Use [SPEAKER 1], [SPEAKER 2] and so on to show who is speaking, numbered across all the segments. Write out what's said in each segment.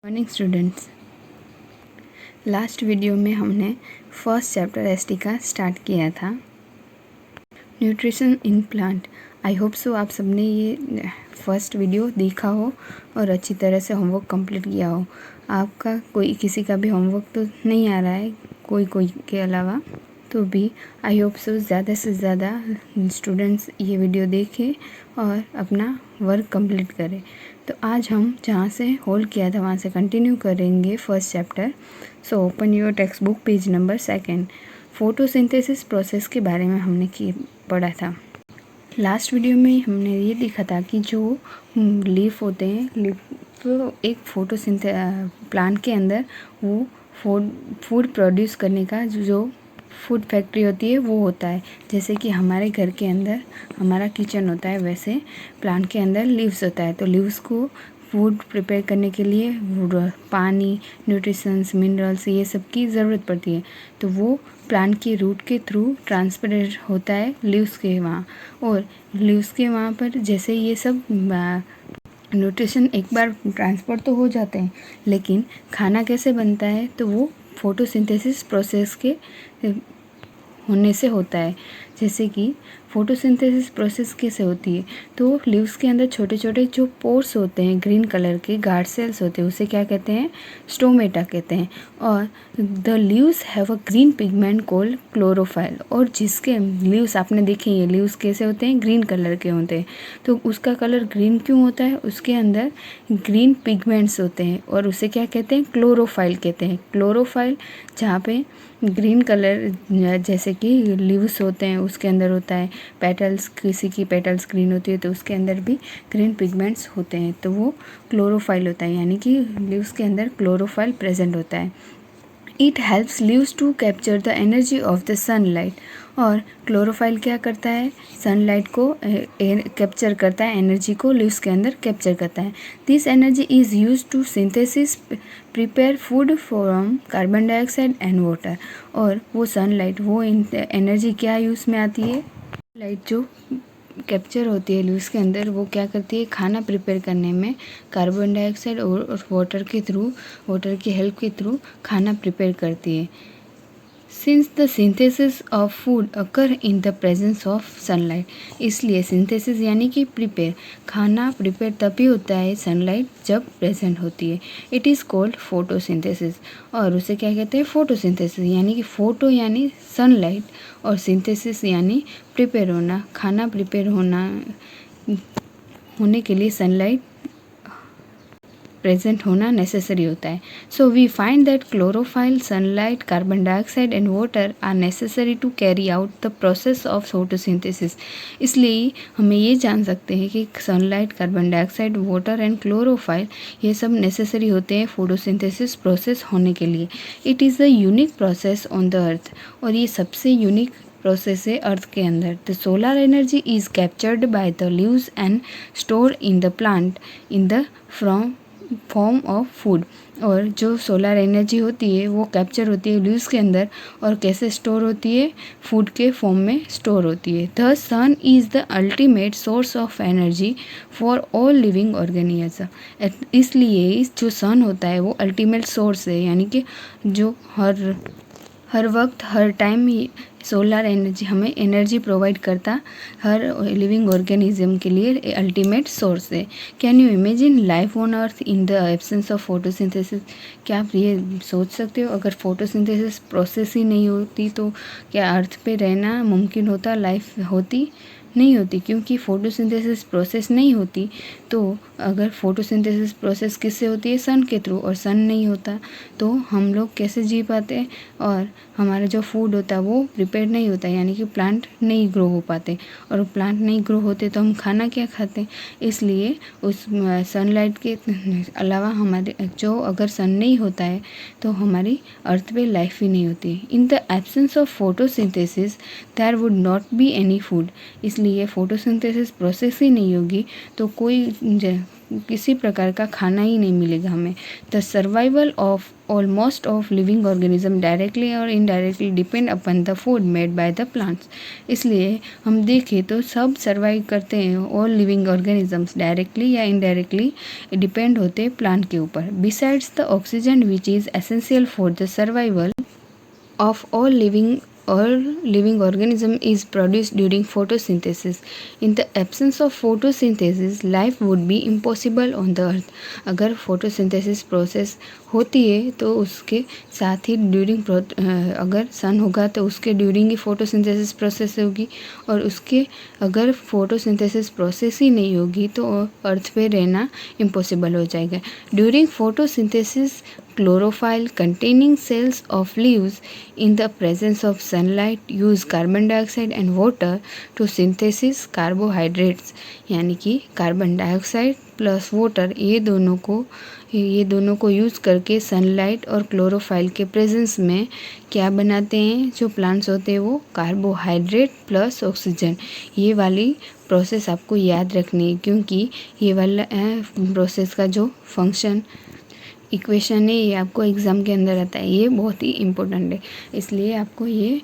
[SPEAKER 1] Morning students, last video में हमने first chapter ST का स्टार्ट किया था, nutrition in plant. I hope so आप सबने ये फर्स्ट वीडियो देखा हो और अच्छी तरह से होमवर्क कंप्लीट किया हो। आपका किसी का भी होमवर्क तो नहीं आ रहा है कोई के अलावा, तो भी आई होप सो ज़्यादा से ज़्यादा स्टूडेंट्स ये वीडियो देखें और अपना वर्क कंप्लीट करें। तो आज हम जहाँ से होल्ड किया था वहाँ से कंटिन्यू करेंगे first chapter. So open your text book, page number 2। Photosynthesis process के बारे में हमने पढ़ा था। लास्ट वीडियो में हमने ये देखा था कि जो लीफ होते हैं, लीफ तो एक प्लांट के अंदर वो फूड प्रोड्यूस करने का जो फूड फैक्ट्री होती है वो होता है। जैसे कि हमारे घर के अंदर हमारा किचन होता है, वैसे प्लांट के अंदर लीव्स होता है। तो लीव्स को फूड प्रिपेयर करने के लिए पानी, न्यूट्रिशंस, मिनरल्स ये सब की ज़रूरत पड़ती है। तो वो प्लांट की रूट के थ्रू ट्रांसफर होता है लीव्स के वहाँ, और लीव्स के वहाँ पर जैसे ये सब न्यूट्रिशन एक बार ट्रांसफ़र तो हो जाते हैं, लेकिन खाना कैसे बनता है तो वो फोटोसिंथेसिस प्रोसेस के होने से होता है। जैसे कि फोटोसिंथेसिस प्रोसेस कैसे होती है, तो लीव्स के अंदर छोटे छोटे जो पोर्स होते हैं, ग्रीन कलर के गार्ड सेल्स होते हैं, उसे क्या कहते हैं, स्टोमेटा कहते हैं। और the leaves have a green pigment called chlorophyll. और जिसके लीव्स आपने देखे, ये लीव्स कैसे होते हैं, ग्रीन कलर के होते हैं। तो उसका कलर ग्रीन क्यों होता है, उसके अंदर ग्रीन पिगमेंट्स होते हैं और उसे क्या कहते हैं, क्लोरोफाइल कहते हैं। क्लोरोफाइल जहाँ पे ग्रीन कलर जैसे कि लीव्स होते हैं उसके अंदर होता है, पेटल्स, किसी की पेटल्स ग्रीन होती है तो उसके अंदर भी ग्रीन पिगमेंट्स होते हैं, तो वो क्लोरोफाइल होता है, यानी कि लीव्स के अंदर क्लोरोफाइल प्रेजेंट होता है। It helps leaves to capture the energy of the sunlight. और क्लोरोफाइल क्या करता है, सनलाइट को कैप्चर करता है, एनर्जी को लीव्स के अंदर कैप्चर करता है। This energy is use to synthesis prepare food from carbon dioxide and water. और वो सनलाइट, वो एनर्जी क्या यूज़ में आती है, लाइट जो कैप्चर होती है लीव्स के अंदर, वो क्या करती है, खाना प्रिपेयर करने में कार्बन डाइऑक्साइड और वाटर की हेल्प के थ्रू खाना प्रिपेयर करती है। Since the synthesis of food occur in the presence of sunlight, इसलिए सिंथेसिस यानी कि प्रिपेयर, खाना प्रिपेयर तभी होता है सनलाइट जब प्रेजेंट होती है। It is called photosynthesis. और उसे क्या कहते हैं, फोटोसिंथेसिस, यानी कि फोटो यानी सनलाइट और सिंथेसिस यानी प्रिपेयर होना, खाना प्रिपेयर होने के लिए सनलाइट प्रेजेंट होना नेसेसरी होता है। So we find that chlorophyll, sunlight, carbon dioxide and water are necessary to carry out the process of photosynthesis. इसलिए हमें ये जान सकते हैं कि sunlight, carbon dioxide, water and chlorophyll ये सब नेसेसरी होते हैं फोटोसिंथेसिस प्रोसेस होने के लिए। It is the unique process on the earth, और ये सबसे यूनिक प्रोसेस है अर्थ के अंदर। The solar energy is captured by the leaves and stored in the plant in the form of food. और जो सोलर एनर्जी होती है वो कैप्चर होती है लीव्स के अंदर, और कैसे स्टोर होती है, फूड के फॉर्म में स्टोर होती है। The sun is the ultimate source of energy for all living organism. इसलिए जो सन होता है वो अल्टीमेट सोर्स है, यानी कि जो हर वक्त हर टाइम सोलर एनर्जी हमें एनर्जी प्रोवाइड करता हर लिविंग ऑर्गेनिज्म के लिए अल्टीमेट सोर्स है। Can you imagine life on earth in the absence of photosynthesis? क्या आप ये सोच सकते हो, अगर फोटोसिंथेसिस प्रोसेस ही नहीं होती तो क्या अर्थ पे रहना मुमकिन होता, लाइफ होती? नहीं होती, क्योंकि फोटोसिंथेसिस प्रोसेस नहीं होती। तो अगर फोटोसिंथेसिस प्रोसेस किससे होती है, सन के थ्रू, और सन नहीं होता तो हम लोग कैसे जी पाते, और हमारा जो फूड होता है वो प्रिपेयर नहीं होता, यानी कि प्लांट नहीं ग्रो हो पाते, और प्लांट नहीं ग्रो होते तो हम खाना क्या खाते। इसलिए उस सनलाइट के अलावा हमारे जो अगर सन नहीं होता है तो हमारी अर्थ पे लाइफ ही नहीं होती। In the absence of photosynthesis there would not be any food. इसलिए फोटोसिंथेसिस प्रोसेस ही नहीं होगी तो कोई किसी प्रकार का खाना ही नहीं मिलेगा हमें। The survival of almost of living organism directly और indirectly depend upon the food made by the plants. इसलिए हम देखें तो सब सर्वाइव करते हैं, ऑल लिविंग ऑर्गेनिजम्स डायरेक्टली या इनडायरेक्टली डिपेंड होते हैं प्लांट के ऊपर। Besides the oxygen which is essential for the survival of all living organism is produced during photosynthesis. In the absence of photosynthesis, life would be impossible on the earth. अगर photosynthesis process होती है तो उसके साथ ही during अगर सन होगा तो उसके ड्यूरिंग ही फोटोसिंथेसिस प्रोसेस होगी, और उसके अगर फोटोसिंथेसिस प्रोसेस ही नहीं होगी तो अर्थ पे रहना इम्पॉसिबल हो जाएगा। During photosynthesis chlorophyll containing cells of leaves in the presence of sunlight use carbon dioxide and water to synthesis carbohydrates, यानी कि कार्बन डाइऑक्साइड प्लस वाटर ये दोनों को यूज़ करके सनलाइट और क्लोरोफाइल के प्रेजेंस में क्या बनाते हैं जो प्लांट्स होते हैं वो कार्बोहाइड्रेट प्लस ऑक्सीजन। ये वाली प्रोसेस आपको याद रखनी है, क्योंकि ये वाला प्रोसेस का जो फंक्शन इक्वेशन है ये आपको एग्ज़ाम के अंदर आता है, ये बहुत ही इम्पोर्टेंट है। इसलिए आपको ये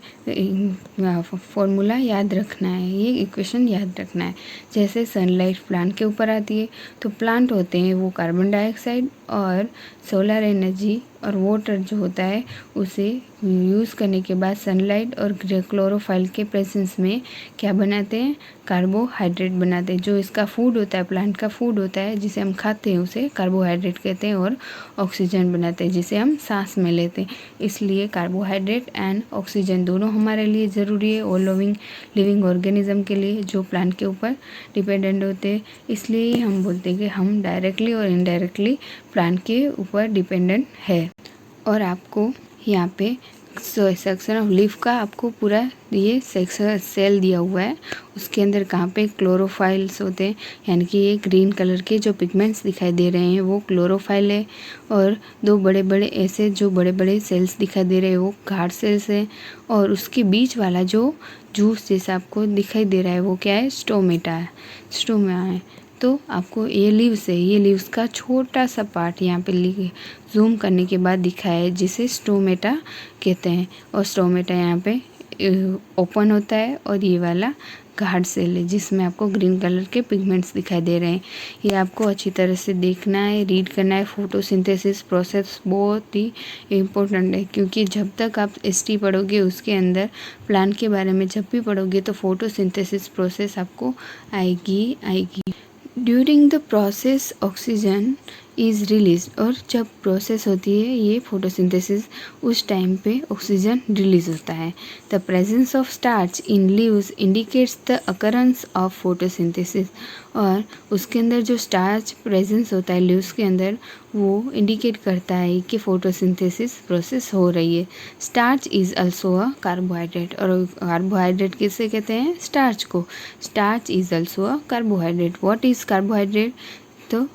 [SPEAKER 1] फॉर्मूला याद रखना है, ये इक्वेशन याद रखना है। जैसे सनलाइट प्लांट के ऊपर आती है तो प्लांट होते हैं वो कार्बन डाइऑक्साइड और सोलर एनर्जी और वाटर जो होता है उसे यूज़ करने के बाद सनलाइट और क्लोरोफाइल के प्रेजेंस में क्या बनाते हैं, कार्बोहाइड्रेट बनाते हैं। जो इसका फूड होता है, प्लांट का फूड होता है जिसे हम खाते हैं उसे कार्बोहाइड्रेट कहते हैं, और ऑक्सीजन बनाते हैं जिसे हम सांस में लेते हैं। इसलिए कार्बोहाइड्रेट एंड ऑक्सीजन दोनों हमारे लिए ज़रूरी है, ऑल लिविंग ऑर्गेनिज्म के लिए जो प्लांट के ऊपर डिपेंडेंट होते हैं। इसलिए हम बोलते हैं कि हम डायरेक्टली और इनडायरेक्टली प्लांट के ऊपर डिपेंडेंट है। और आपको यहाँ पे सेक्शन ऑफ लीफ का आपको पूरा ये सेक्शन सेल दिया हुआ है, उसके अंदर कहाँ पे क्लोरोफाइल्स होते हैं, यानी कि ये ग्रीन कलर के जो पिगमेंट्स दिखाई दे रहे हैं वो क्लोरोफाइल है, और दो बड़े बड़े ऐसे जो बड़े बड़े सेल्स दिखाई दे रहे हैं वो गार्ड सेल्स है, और उसके बीच वाला जो जूस जैसा आपको दिखाई दे रहा है वो क्या है, स्टोमेटा है। तो आपको ये लीव्स है, ये लीव्स का छोटा सा पार्ट यहाँ पे जूम करने के बाद दिखा है जिसे स्टोमेटा कहते हैं, और स्टोमेटा यहाँ पे ओपन होता है, और ये वाला गार्ड सेल है जिसमें आपको ग्रीन कलर के पिगमेंट्स दिखाई दे रहे हैं। ये आपको अच्छी तरह से देखना है, रीड करना है। फोटोसिंथेसिस प्रोसेस बहुत ही इम्पोर्टेंट है, क्योंकि जब तक आप एसटी पढ़ोगे उसके अंदर प्लांट के बारे में जब भी पढ़ोगे तो फोटोसिंथेसिस प्रोसेस आपको आएगी। During the process oxygen is release, और जब प्रोसेस होती है ये फोटोसिंथेसिस उस टाइम पे ऑक्सीजन रिलीज होता है। The presence of starch in leaves indicates the occurrence of photosynthesis, और उसके अंदर जो स्टार्च प्रेजेंस होता है लीव्स के अंदर वो इंडिकेट करता है कि फोटोसिंथेसिस प्रोसेस हो रही है। Starch is also a carbohydrate, और कार्बोहाइड्रेट किससे कहते हैं, स्टार्च को। Starch is also a carbohydrate. What is carbohydrate, तो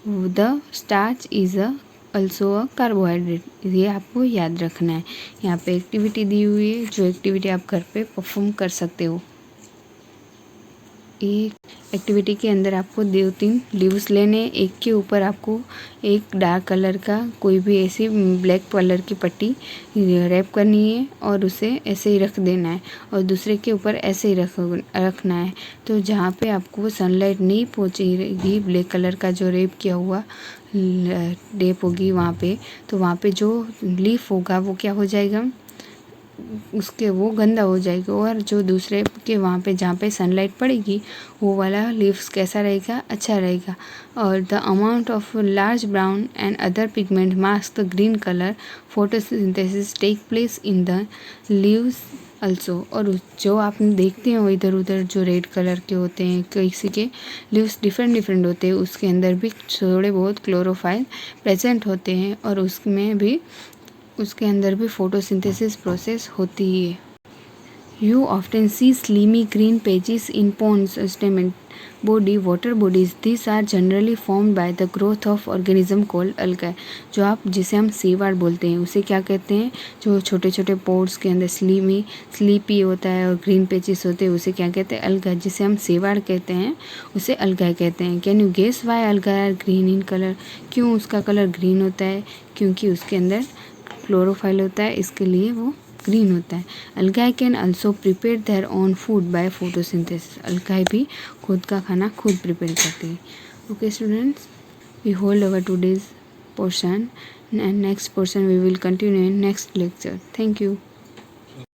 [SPEAKER 1] the starch is also a carbohydrate, ये आपको याद रखना है। यहाँ पे एक्टिविटी दी हुई है, जो एक्टिविटी आप घर पे परफॉर्म कर सकते हो। एक एक्टिविटी के अंदर आपको 2-3 लीव्स लेने, एक के ऊपर आपको एक डार्क कलर का कोई भी ऐसी ब्लैक कलर की पट्टी रैप करनी है और उसे ऐसे ही रख देना है, और दूसरे के ऊपर ऐसे ही रखना है। तो जहाँ पे आपको सनलाइट नहीं पहुँचेगी, ब्लैक कलर का जो रैप किया हुआ रैप होगी वहाँ पे, तो वहाँ पे जो लीफ होगा वो क्या हो जाएगा, उसके वो गंदा हो जाएगा, और जो दूसरे के वहाँ पे जहाँ पे सनलाइट पड़ेगी वो वाला लीव्स कैसा रहेगा, अच्छा रहेगा। और the amount of large brown and other pigment mask the green colour photosynthesis take place in the leaves also, और जो आपने देखते हो इधर उधर जो रेड कलर के होते हैं, किसी के लीव्स डिफरेंट होते हैं, उसके अंदर भी थोड़े बहुत क्लोरोफाइल प्रेजेंट होते हैं, और उसके अंदर भी फोटोसिंथेसिस प्रोसेस होती है। You often see slimy green patches in ponds stagnant, body, water bodies, these are generally formed by the growth of organism called algae. जो आप जिसे हम सीवाड़ बोलते हैं उसे क्या कहते हैं? जो छोटे छोटे पोर्स के अंदर स्लीपी होता है और ग्रीन पेचेस होते हैं उसे क्या कहते हैं? अलगा. जिसे हम सीवाड़ कहते हैं उसे अलगा कहते हैं. कैन यू गेस वाई अलगा आर ग्रीन इन कलर? क्यों उसका कलर ग्रीन होता है? क्योंकि उसके अंदर क्लोरोफाइल होता है, इसके लिए वो ग्रीन होता है. Algae can also prepare their own food by photosynthesis. Algae भी खुद का खाना खुद प्रिपेयर करती है. Okay students, we hold our today's portion and next portion we will continue in next lecture. Thank you.